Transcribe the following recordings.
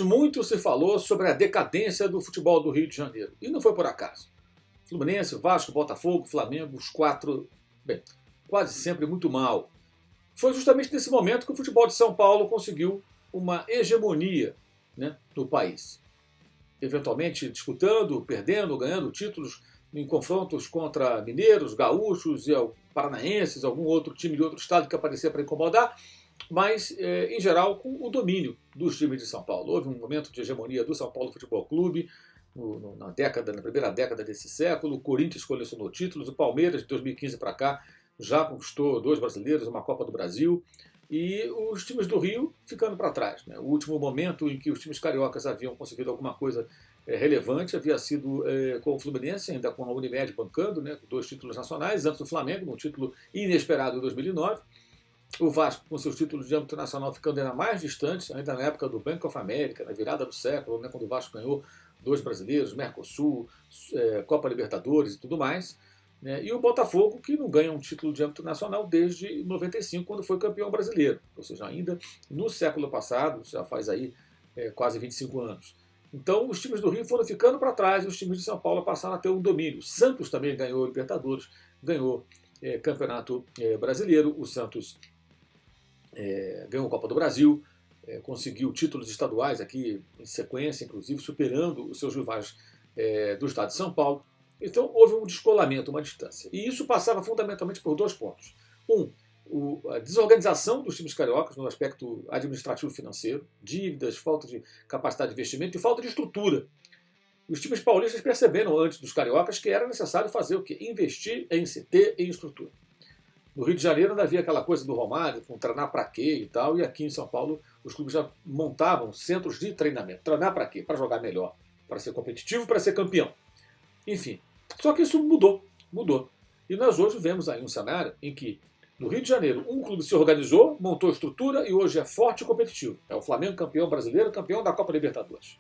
Muito se falou sobre a decadência do futebol do Rio de Janeiro. E não foi por acaso. Fluminense, Vasco, Botafogo, Flamengo, os quatro, bem, quase sempre muito mal. Foi justamente nesse momento que o futebol de São Paulo conseguiu uma hegemonia, né, no país. Eventualmente disputando, perdendo, ganhando títulos em confrontos contra mineiros, gaúchos e paranaenses, algum outro time de outro estado que aparecia para incomodar, mas, em geral, com o domínio dos times de São Paulo. Houve um momento de hegemonia do São Paulo Futebol Clube, na primeira década desse século. O Corinthians colecionou títulos, o Palmeiras, de 2015 para cá, já conquistou 2 brasileiros, uma Copa do Brasil, e os times do Rio ficando para trás, né? O último momento em que os times cariocas haviam conseguido alguma coisa relevante havia sido com o Fluminense, ainda com a Unimed bancando, né, 2 títulos nacionais, antes do Flamengo, um título inesperado em 2009. O Vasco, com seus títulos de âmbito nacional, ficando ainda mais distantes, ainda na época do Bank of America, na virada do século, né, quando o Vasco ganhou 2 brasileiros, Mercosul, Copa Libertadores e tudo mais. Né, e o Botafogo, que não ganha um título de âmbito nacional desde 95, quando foi campeão brasileiro. Ou seja, ainda no século passado, já faz aí quase 25 anos. Então, os times do Rio foram ficando para trás e os times de São Paulo passaram a ter um domínio. O Santos também ganhou Libertadores, ganhou Campeonato Brasileiro. O Santos ganhou a Copa do Brasil, conseguiu títulos estaduais aqui em sequência, inclusive superando os seus rivais do estado de São Paulo. Então houve um descolamento, uma distância. E isso passava fundamentalmente por 2 pontos. A desorganização dos times cariocas no aspecto administrativo-financeiro, dívidas, falta de capacidade de investimento e falta de estrutura. Os times paulistas perceberam antes dos cariocas que era necessário fazer o quê? Investir em CT e em estrutura. No Rio de Janeiro ainda havia aquela coisa do Romário, com treinar para quê e tal, e aqui em São Paulo os clubes já montavam centros de treinamento. Treinar para quê? Para jogar melhor, para ser competitivo, para ser campeão. Enfim, só que isso mudou. E nós hoje vemos aí um cenário em que, no Rio de Janeiro, um clube se organizou, montou estrutura e hoje é forte e competitivo. É o Flamengo campeão brasileiro, campeão da Copa Libertadores.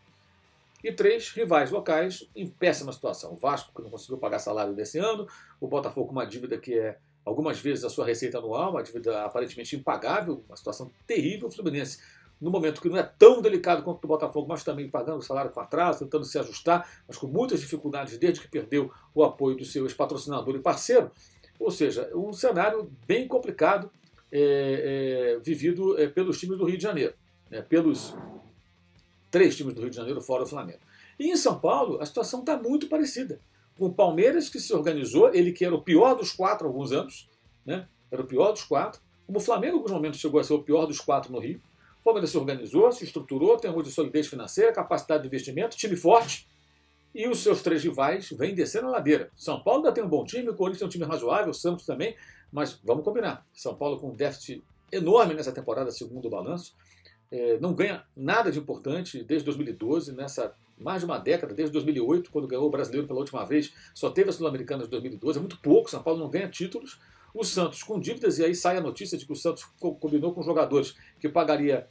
E 3 rivais locais em péssima situação. O Vasco, que não conseguiu pagar salário desse ano, o Botafogo com uma dívida que é algumas vezes a sua receita anual, uma dívida aparentemente impagável, uma situação terrível. O Fluminense, no momento que não é tão delicado quanto o Botafogo, mas também pagando o salário com atraso, tentando se ajustar, mas com muitas dificuldades desde que perdeu o apoio do seu ex-patrocinador e parceiro. Ou seja, um cenário bem complicado vivido pelos times do Rio de Janeiro, né, pelos 3 times do Rio de Janeiro, fora o Flamengo. E em São Paulo, a situação está muito parecida. Com o Palmeiras, que se organizou, ele que era o pior dos 4 há alguns anos, né? Era o pior dos 4. Como o Flamengo, em alguns momentos, chegou a ser o pior dos 4 no Rio. O Palmeiras se organizou, se estruturou, tem uma solidez financeira, capacidade de investimento, time forte. E os seus 3 rivais vêm descendo a ladeira. São Paulo ainda tem um bom time, o Corinthians tem um time razoável, o Santos também, mas vamos combinar. São Paulo com um déficit enorme nessa temporada, segundo o balanço. Não ganha nada de importante desde 2012, nessa mais de uma década, desde 2008, quando ganhou o Brasileiro pela última vez, só teve a Sul-Americana de 2012, é muito pouco, São Paulo não ganha títulos. O Santos com dívidas, e aí sai a notícia de que o Santos combinou com jogadores que pagaria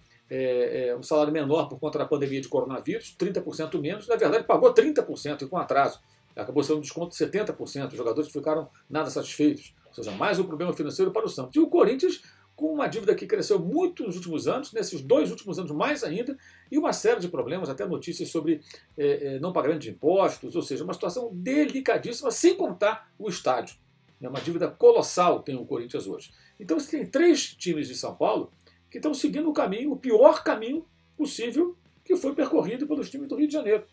um salário menor por conta da pandemia de coronavírus, 30% menos, na verdade pagou 30% e com atraso. Acabou sendo um desconto de 70%, os jogadores ficaram nada satisfeitos. Ou seja, mais um problema financeiro para o Santos. E o Corinthians, com uma dívida que cresceu muito nos últimos anos, nesses 2 últimos anos mais ainda, e uma série de problemas, até notícias sobre não pagamento de impostos, ou seja, uma situação delicadíssima, sem contar o estádio. É uma dívida colossal tem o Corinthians hoje. Então você tem 3 times de São Paulo que estão seguindo o caminho, o pior caminho possível que foi percorrido pelos times do Rio de Janeiro.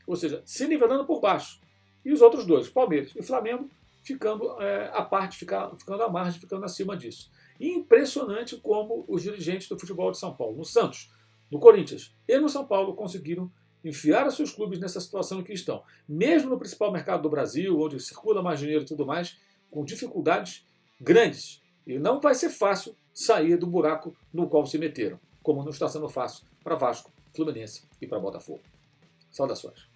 Ou seja, se nivelando por baixo. E os outros 2, Palmeiras e Flamengo, ficando à parte, ficando à margem, ficando acima disso. E impressionante como os dirigentes do futebol de São Paulo, no Santos, no Corinthians e no São Paulo, conseguiram enfiar os seus clubes nessa situação em que estão. Mesmo no principal mercado do Brasil, onde circula mais dinheiro e tudo mais, com dificuldades grandes. E não vai ser fácil sair do buraco no qual se meteram, como não está sendo fácil para Vasco, Fluminense e para Botafogo. Saudações.